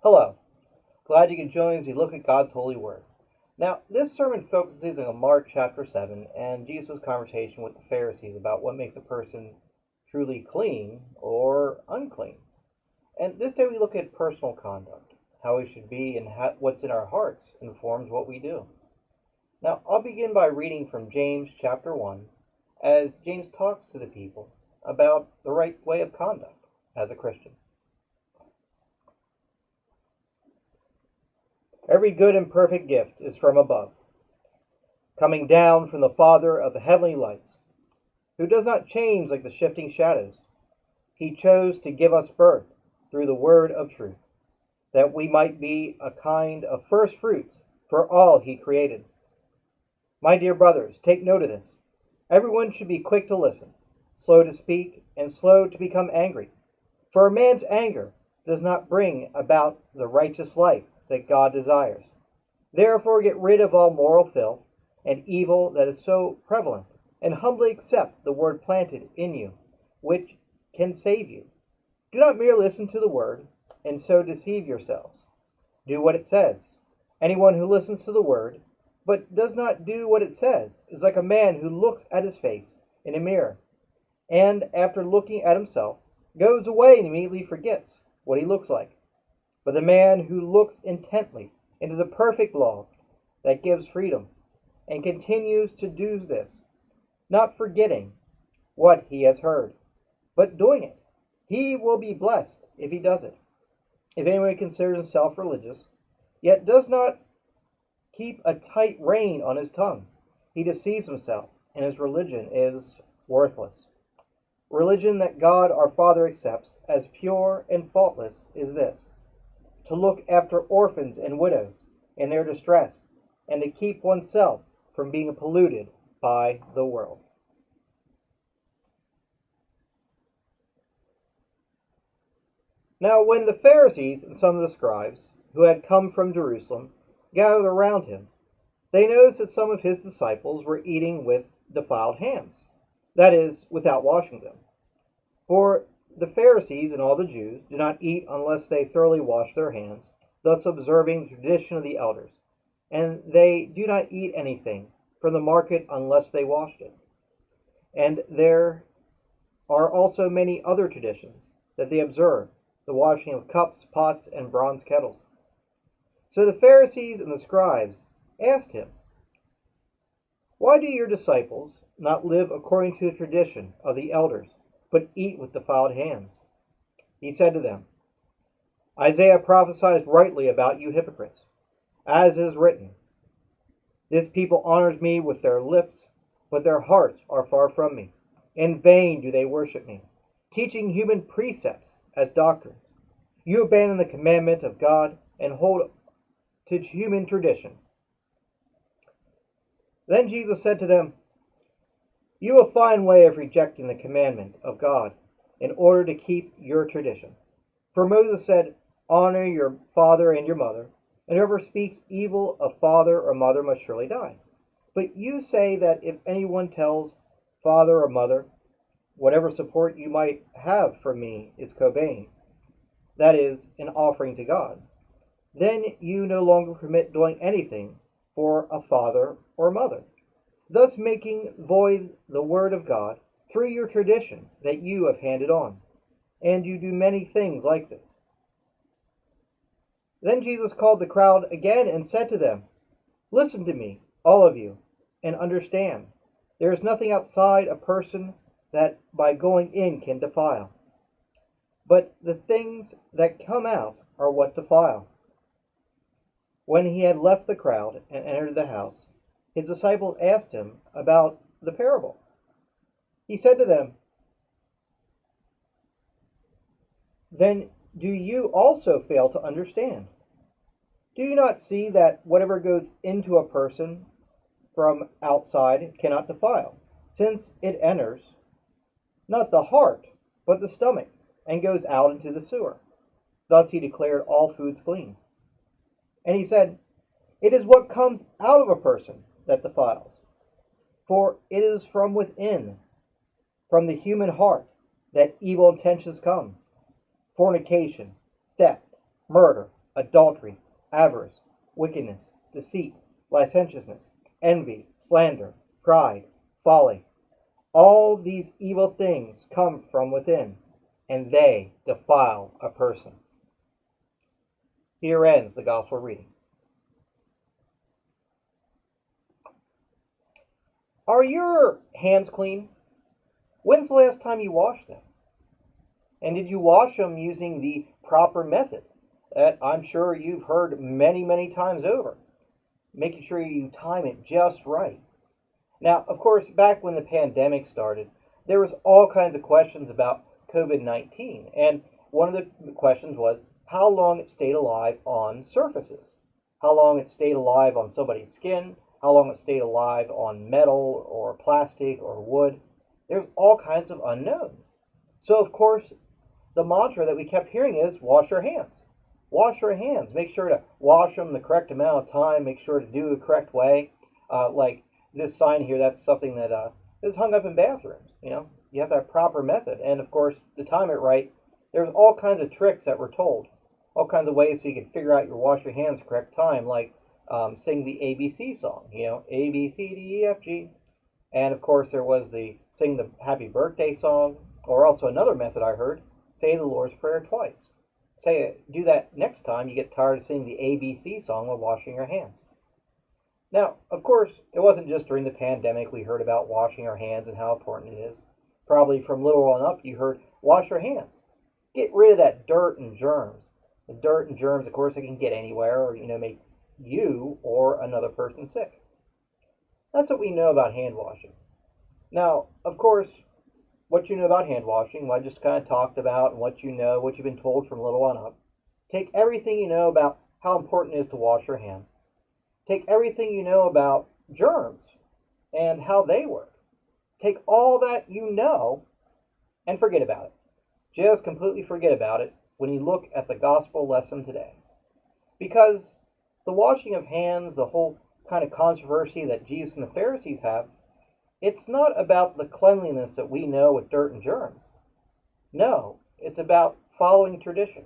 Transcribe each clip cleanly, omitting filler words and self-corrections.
Hello, glad you can join as we look at God's holy word. Now, this sermon focuses on Mark chapter 7 and Jesus' conversation with the Pharisees about what makes a person truly clean or unclean. And this day we look at personal conduct, how we should be, and what's in our hearts informs what we do. Now, I'll begin by reading from James chapter 1 as James talks to the people about the right way of conduct as a Christian. Every good and perfect gift is from above, coming down from the Father of the heavenly lights, who does not change like the shifting shadows. He chose to give us birth through the word of truth, that we might be a kind of first fruits for all he created. My dear brothers, take note of this. Everyone should be quick to listen, slow to speak, and slow to become angry. For a man's anger does not bring about the righteous life that God desires. Therefore, get rid of all moral filth and evil that is so prevalent, and humbly accept the word planted in you, which can save you. Do not merely listen to the word, and so deceive yourselves. Do what it says. Anyone who listens to the word, but does not do what it says, is like a man who looks at his face in a mirror, and after looking at himself, goes away and immediately forgets what he looks like. But the man who looks intently into the perfect law that gives freedom, and continues to do this, not forgetting what he has heard, but doing it, he will be blessed if he does it. If anyone considers himself religious, yet does not keep a tight rein on his tongue, he deceives himself, and his religion is worthless. Religion that God our Father accepts as pure and faultless is this: to look after orphans and widows in their distress, and to keep oneself from being polluted by the world. Now, when the Pharisees and some of the scribes, who had come from Jerusalem, gathered around him, they noticed that some of his disciples were eating with defiled hands, that is, without washing them. For the Pharisees and all the Jews do not eat unless they thoroughly wash their hands, thus observing the tradition of the elders. And they do not eat anything from the market unless they washed it. And there are also many other traditions that they observe, the washing of cups, pots, and bronze kettles. So the Pharisees and the scribes asked him, "Why do your disciples not live according to the tradition of the elders, but eat with defiled hands?" He said to them, "Isaiah prophesies rightly about you hypocrites, as is written, 'This people honors me with their lips, but their hearts are far from me. In vain do they worship me, teaching human precepts as doctrines. You abandon the commandment of God and hold to human tradition.'" Then Jesus said to them, "You have a fine way of rejecting the commandment of God in order to keep your tradition. For Moses said, 'Honor your father and your mother,' and whoever speaks evil of father or mother must surely die. But you say that if anyone tells father or mother, 'Whatever support you might have from me is Cobain,' that is, an offering to God, then you no longer permit doing anything for a father or mother, thus making void the word of God through your tradition that you have handed on. And you do many things like this." Then Jesus called the crowd again and said to them, "Listen to me, all of you, and understand. There is nothing outside a person that by going in can defile, but the things that come out are what defile." When he had left the crowd and entered the house, his disciples asked him about the parable. He said to them, "Then do you also fail to understand? Do you not see that whatever goes into a person from outside cannot defile, since it enters not the heart, but the stomach, and goes out into the sewer?" Thus he declared all foods clean. And he said, "It is what comes out of a person that defiles. For it is from within, from the human heart, that evil intentions come: fornication, theft, murder, adultery, avarice, wickedness, deceit, licentiousness, envy, slander, pride, folly. All these evil things come from within, and they defile a person. Here ends the Gospel reading. Are your hands clean? When's the last time you washed them? And did you wash them using the proper method that I'm sure you've heard many, many times over? Making sure you time it just right. Now, of course, back when the pandemic started, there was all kinds of questions about COVID-19. And one of the questions was how long it stayed alive on surfaces, how long it stayed alive on somebody's skin, how long it stayed alive on metal or plastic or wood. There's all kinds of unknowns. So, of course, the mantra that we kept hearing is wash your hands. Wash your hands. Make sure to wash them the correct amount of time. Make sure to do the correct way. Like this sign here, that's something that is hung up in bathrooms. You have that proper method. And, of course, to time it right, there's all kinds of tricks that we're told. All kinds of ways so you can figure out your wash your hands correct time, like sing the ABC song, A, B, C, D, E, F, G. And, of course, there was the sing the happy birthday song, or also another method I heard, say the Lord's Prayer twice. Do that next time you get tired of singing the ABC song while washing your hands. Now, of course, it wasn't just during the pandemic we heard about washing our hands and how important it is. Probably from little on up you heard, wash your hands. Get rid of that dirt and germs. The dirt and germs, of course, they can get anywhere or, make you or another person sick. That's what we know about hand washing. Now, of course, what you know about hand washing, what I just kind of talked about, and what you've been told from little on up. Take everything you know about how important it is to wash your hands. Take everything you know about germs and how they work. Take all that you know and forget about it. Just completely forget about it when you look at the gospel lesson today. Because the washing of hands, the whole kind of controversy that Jesus and the Pharisees have, it's not about the cleanliness that we know with dirt and germs. No, it's about following tradition,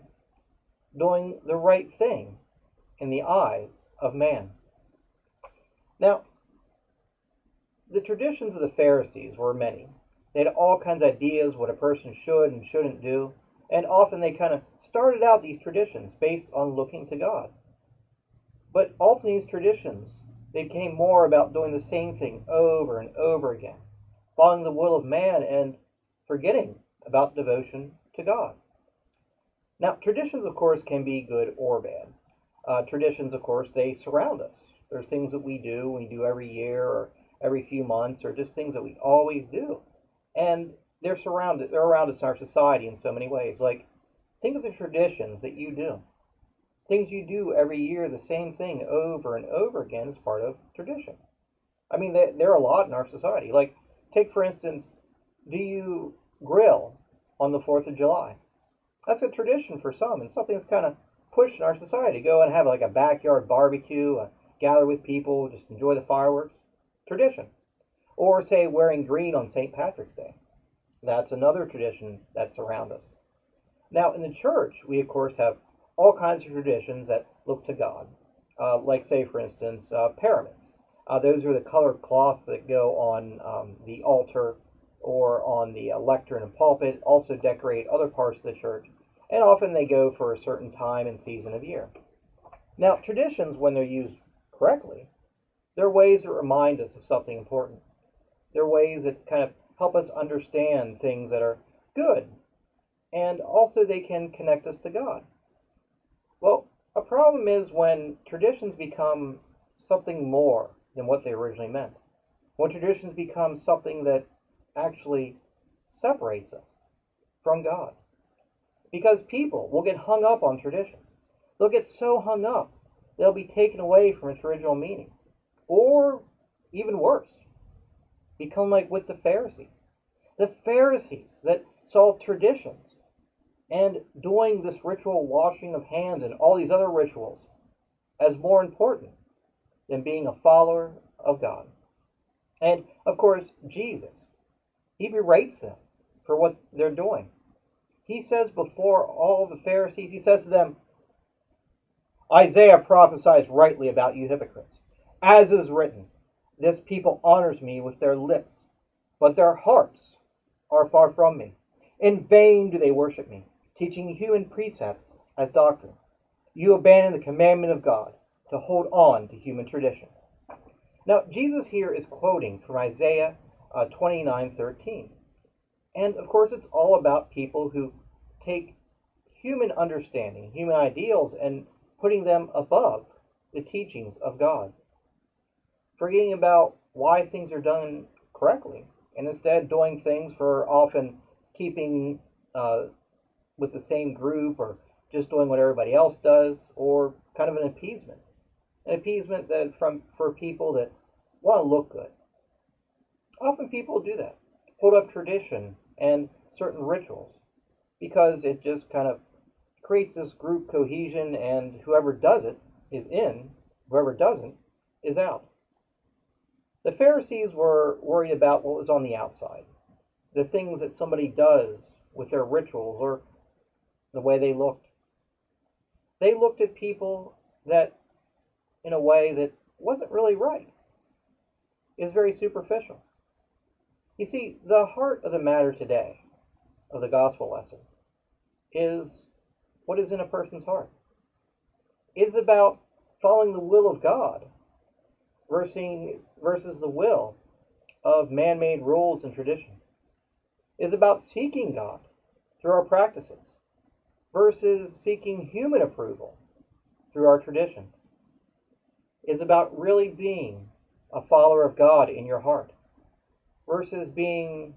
doing the right thing in the eyes of man. Now, the traditions of the Pharisees were many. They had all kinds of ideas what a person should and shouldn't do, and often they kind of started out these traditions based on looking to God. But ultimately, these traditions, they became more about doing the same thing over and over again, following the will of man and forgetting about devotion to God. Now, traditions, of course, can be good or bad. Traditions, of course, they surround us. There's things that we do every year or every few months, or just things that we always do. And they're around us in our society in so many ways. Like, think of the traditions that you do. Things you do every year, the same thing over and over again is part of tradition. I mean, there are a lot in our society. Like, take, for instance, do you grill on the 4th of July? That's a tradition for some, and something that's kind of pushed in our society. Go and have like a backyard barbecue, gather with people, just enjoy the fireworks. Tradition. Or, say, wearing green on St. Patrick's Day. That's another tradition that's around us. Now, in the church, we, of course, have all kinds of traditions that look to God. Like, say, for instance, paraments. Those are the colored cloths that go on the altar or on the lectern and pulpit, also decorate other parts of the church, and often they go for a certain time and season of year. Now, traditions, when they're used correctly, they're ways that remind us of something important. They're ways that kind of help us understand things that are good, and also they can connect us to God. Well, a problem is when traditions become something more than what they originally meant. When traditions become something that actually separates us from God. Because people will get hung up on traditions. They'll get so hung up, they'll be taken away from its original meaning. Or, even worse, become like with the Pharisees. The Pharisees that saw traditions and doing this ritual washing of hands and all these other rituals as more important than being a follower of God. And, of course, Jesus, he berates them for what they're doing. He says before all the Pharisees, he says to them, Isaiah prophesies rightly about you hypocrites. As is written, this people honors me with their lips, but their hearts are far from me. In vain do they worship me, teaching human precepts as doctrine. You abandon the commandment of God to hold on to human tradition. Now, Jesus here is quoting from Isaiah 29:13. And of course, it's all about people who take human understanding, human ideals, and putting them above the teachings of God, forgetting about why things are done correctly, and instead doing things for often keeping with the same group, or just doing what everybody else does, or kind of an appeasement. An appeasement that for people that want to look good. Often people do that, hold up tradition and certain rituals, because it just kind of creates this group cohesion, and whoever does it is in, whoever doesn't is out. The Pharisees were worried about what was on the outside, the things that somebody does with their rituals or the way they looked. They looked at people that, in a way that wasn't really right, is very superficial. You see, the heart of the matter today, of the gospel lesson, is what is in a person's heart. It's about following the will of God versus the will of man-made rules and tradition. It's about seeking God through our practices versus seeking human approval through our traditions. It's about really being a follower of God in your heart versus being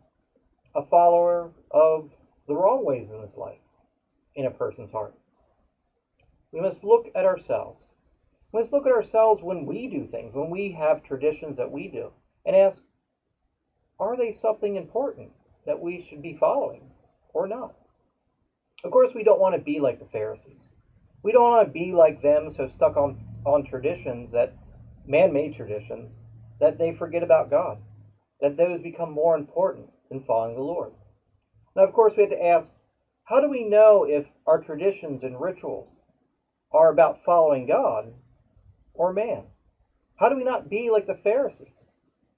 a follower of the wrong ways in this life in a person's heart. We must look at ourselves. We must look at ourselves when we do things, when we have traditions that we do, and ask, are they something important that we should be following or not? Of course, we don't want to be like the Pharisees. We don't want to be like them, so stuck on traditions, that man-made traditions, that they forget about God, that those become more important than following the Lord. Now, of course, we have to ask, how do we know if our traditions and rituals are about following God or man? How do we not be like the Pharisees,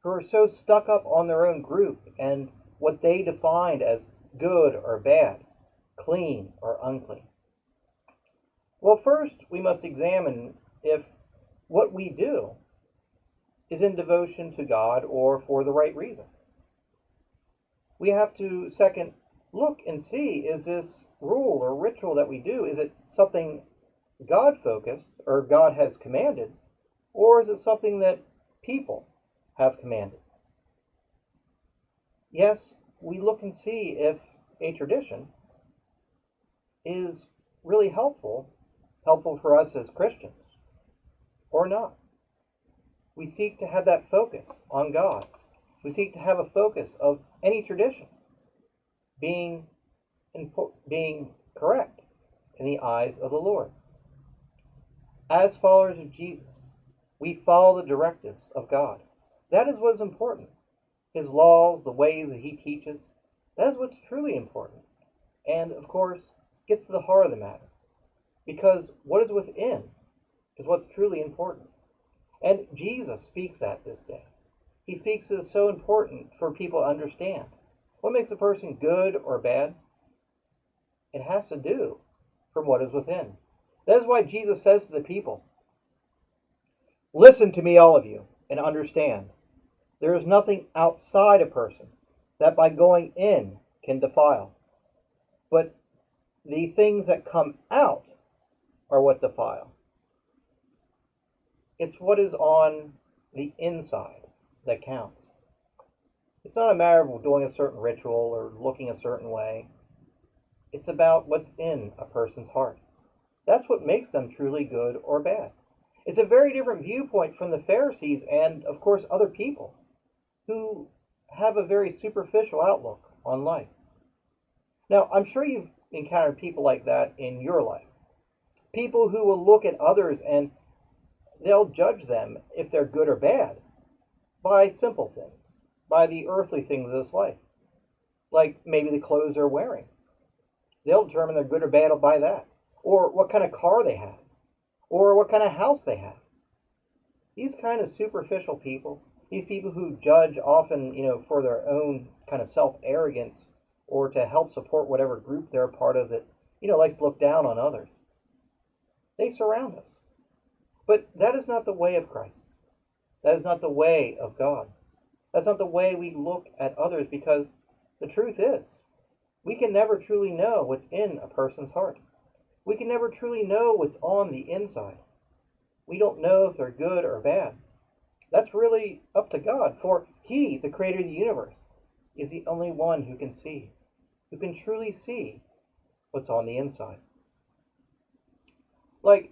who are so stuck up on their own group and what they defined as good or bad, clean or unclean? Well, first, we must examine if what we do is in devotion to God or for the right reason. We have to, second, look and see, is this rule or ritual that we do, is it something God-focused or God has commanded, or is it something that people have commanded? Yes, we look and see if a tradition is really helpful for us as Christians, or not. We seek to have that focus on God. We seek to have a focus of any tradition being correct in the eyes of the Lord. As followers of Jesus, we follow the directives of God. That is what is important. His laws, the ways that he teaches, that is what's truly important. And, of course, gets to the heart of the matter. Because what is within is what's truly important. And Jesus speaks that this day. He speaks it as so important for people to understand. What makes a person good or bad? It has to do from what is within. That is why Jesus says to the people, listen to me, all of you, and understand. There is nothing outside a person that by going in can defile. But the things that come out are what defile. It's what is on the inside that counts. It's not a matter of doing a certain ritual or looking a certain way. It's about what's in a person's heart. That's what makes them truly good or bad. It's a very different viewpoint from the Pharisees and, of course, other people who have a very superficial outlook on life. Now, I'm sure you've encountered people like that in your life. People who will look at others and they'll judge them if they're good or bad by simple things, by the earthly things of this life, like maybe the clothes they're wearing. They'll determine they're good or bad by that, or what kind of car they have, or what kind of house they have. These kind of superficial people, these people who judge often, for their own kind of self-arrogance or to help support whatever group they're a part of that, likes to look down on others. They surround us. But that is not the way of Christ. That is not the way of God. That's not the way we look at others, because the truth is, we can never truly know what's in a person's heart. We can never truly know what's on the inside. We don't know if they're good or bad. That's really up to God, for He, the creator of the universe, is the only one who can see, who can truly see what's on the inside. Like,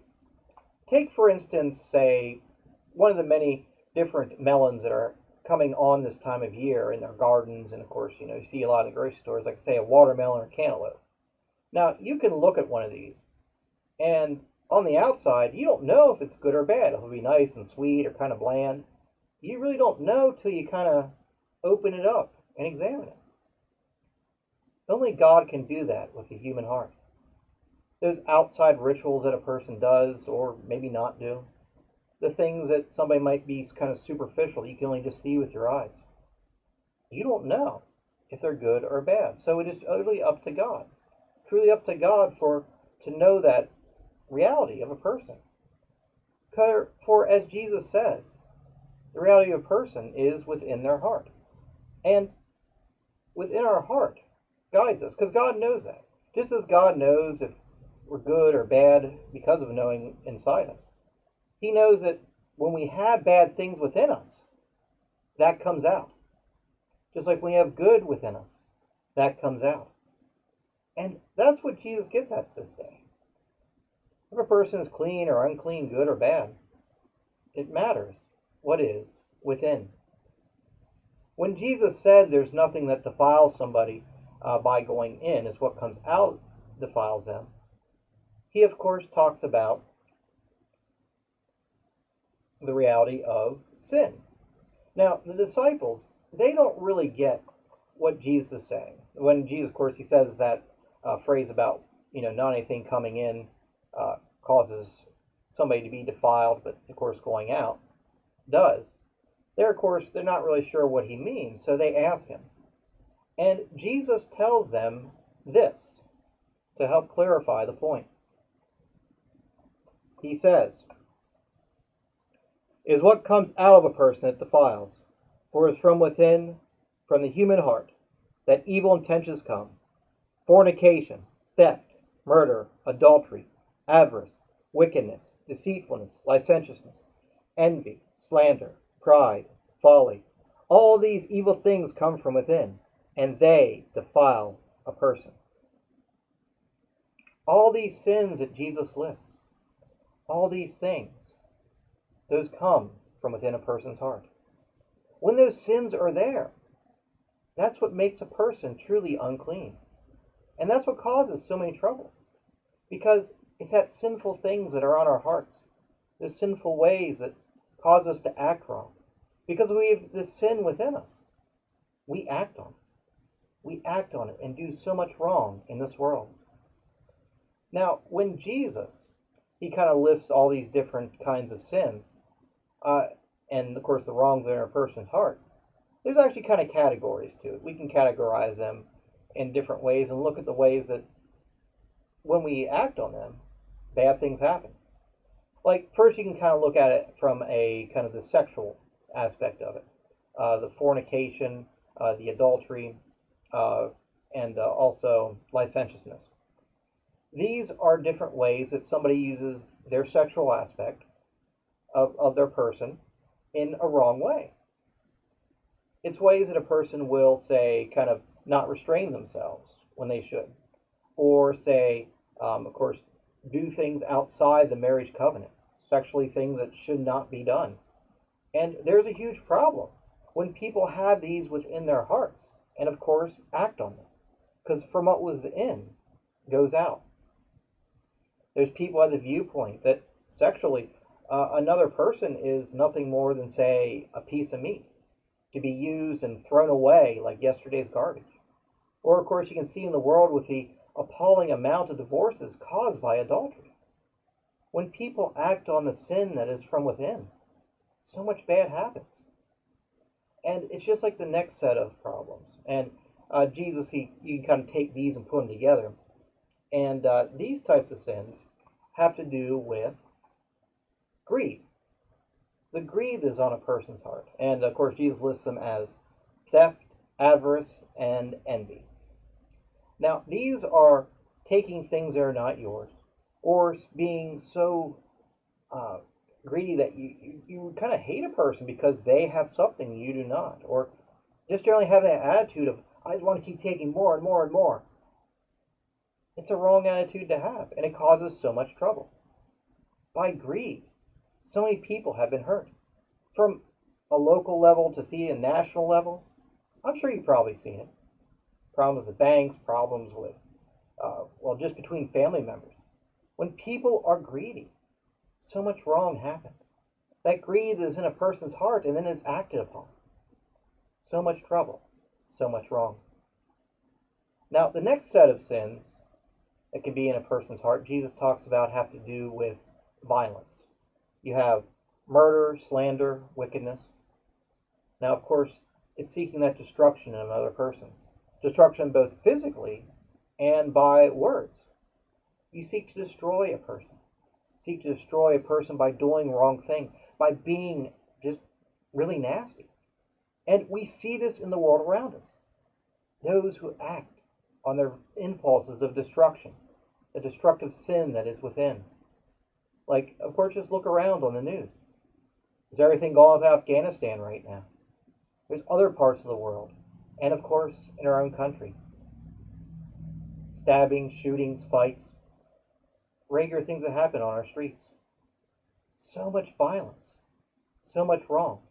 take for instance, say, one of the many different melons that are coming on this time of year in their gardens, and of course, you see a lot of grocery stores, like say a watermelon or cantaloupe. Now, you can look at one of these, and on the outside, you don't know if it's good or bad. It'll be nice and sweet or kind of bland. You really don't know till you kind of open it up and examine it. Only God can do that with the human heart. Those outside rituals that a person does, or maybe not do, the things that somebody might be kind of superficial, you can only just see with your eyes. You don't know if they're good or bad. So it is utterly up to God, truly up to God to know that reality of a person. For as Jesus says, the reality of a person is within their heart. And within our heart guides us, because God knows that. Just as God knows if we're good or bad because of knowing inside us. He knows that when we have bad things within us, that comes out. Just like when we have good within us, that comes out. And that's what Jesus gets at this day. If a person is clean or unclean, good or bad, it matters what is within. When Jesus said there's nothing that defiles somebody by going in, is what comes out defiles them, he of course talks about the reality of sin. Now, the disciples, they don't really get what Jesus is saying. When Jesus, of course, he says that phrase about, not anything coming in causes somebody to be defiled, but of course going out does. Of course, they're not really sure what he means, so they ask him. And Jesus tells them this to help clarify the point. He says, "Is what comes out of a person that defiles, for it is from within, from the human heart, that evil intentions come: fornication, theft, murder, adultery, avarice, wickedness, deceitfulness, licentiousness, envy, slander, pride, folly. All these evil things come from within, and they defile a person." All these sins that Jesus lists, all these things, those come from within a person's heart. When those sins are there, that's what makes a person truly unclean. And that's what causes so many trouble. Because it's that sinful things that are on our hearts, the sinful ways that cause us to act wrong. Because we have this sin within us. We act on it. We act on it and do so much wrong in this world. Now, when Jesus, he kind of lists all these different kinds of sins, and of course the wrongs in a person's heart, there's actually kind of categories to it. We can categorize them in different ways and look at the ways that when we act on them, bad things happen. Like, first you can kind of look at it from a kind of the sexual aspect of it. The fornication, the adultery, and also licentiousness. These are different ways that somebody uses their sexual aspect of their person in a wrong way. It's ways that a person will, say, kind of not restrain themselves when they should. Or say, of course, do things outside the marriage covenant. Sexually, things that should not be done. And there's a huge problem when people have these within their hearts and, of course, act on them. Because from what was within goes out. There's people at the viewpoint that sexually another person is nothing more than, say, a piece of meat to be used and thrown away like yesterday's garbage. Or, of course, you can see in the world with the appalling amount of divorces caused by adultery. when people act on the sin that is from within, so much bad happens. And it's just like the next set of problems. And Jesus, you can kind of take these and put them together. And these types of sins have to do with greed. The greed is on a person's heart. And of course, Jesus lists them as theft, avarice, and envy. Now, these are taking things that are not yours, or being so greedy that you kind of hate a person because they have something you do not, or just generally having an attitude of, I just want to keep taking more and more and more. It's a wrong attitude to have, and it causes so much trouble. By greed, so many people have been hurt. From a local level to see a national level, I'm sure you've probably seen it. Problems with the banks, problems with, just between family members. When people are greedy, so much wrong happens. That greed is in a person's heart and then it's acted upon. So much trouble, so much wrong. Now, the next set of sins that can be in a person's heart, Jesus talks about, have to do with violence. You have murder, slander, wickedness. Now, of course, it's seeking that destruction in another person. Destruction both physically and by words. You seek to destroy a person. Seek to destroy a person by doing wrong things, by being just really nasty. And we see this in the world around us. Those who act on their impulses of destruction, the destructive sin that is within. Like, of course, just look around on the news. Is everything going with Afghanistan right now? There's other parts of the world, and of course, in our own country. Stabbings, shootings, fights, regular things that happen on our streets. So much violence, so much wrong,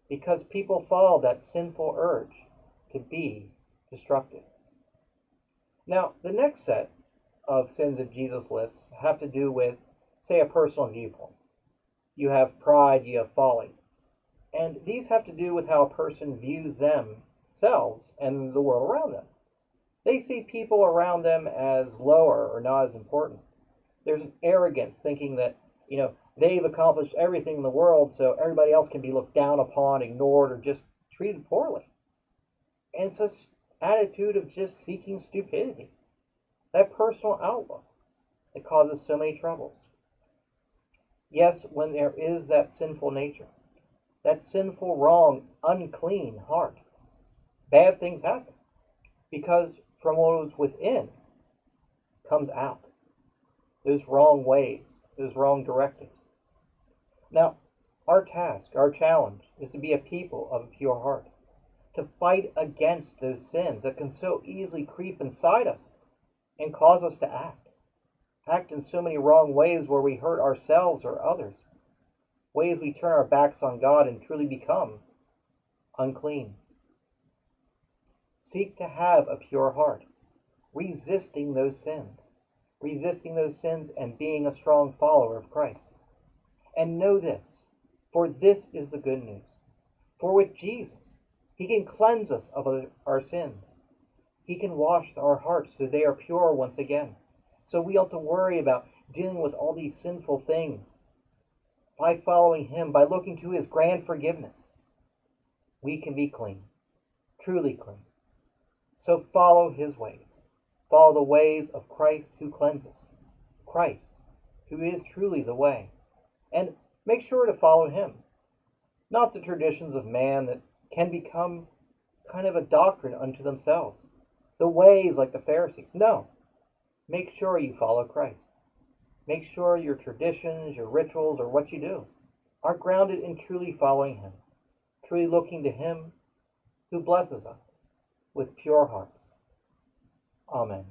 because people follow that sinful urge to be destructive. Now, the next set of sins that Jesus lists have to do with, say, a personal viewpoint. You have pride, you have folly. And these have to do with how a person views themselves and the world around them. They see people around them as lower or not as important. There's an arrogance thinking that, they've accomplished everything in the world, so everybody else can be looked down upon, ignored, or just treated poorly. And it's an attitude of just seeking stupidity. That personal outlook that causes so many troubles. Yes, when there is that sinful nature, that sinful, wrong, unclean heart, bad things happen. Because from what is within comes out. Those wrong ways, those wrong directives. Now, our task, our challenge, is to be a people of a pure heart. To fight against those sins that can so easily creep inside us and cause us to act. Act in so many wrong ways where we hurt ourselves or others. Ways we turn our backs on God and truly become unclean. Seek to have a pure heart, resisting those sins. Resisting those sins and being a strong follower of Christ. And know this, for this is the good news. For with Jesus, He can cleanse us of our sins. He can wash our hearts so they are pure once again. So we ought to worry about dealing with all these sinful things. By following Him, by looking to His grand forgiveness, we can be clean, truly clean. So follow His ways. Follow the ways of Christ who cleanses. Christ, who is truly the way. And make sure to follow Him. Not the traditions of man that can become kind of a doctrine unto themselves. The ways like the Pharisees. No. Make sure you follow Christ. Make sure your traditions, your rituals, or what you do are grounded in truly following Him. Truly looking to Him who blesses us with pure hearts. Amen.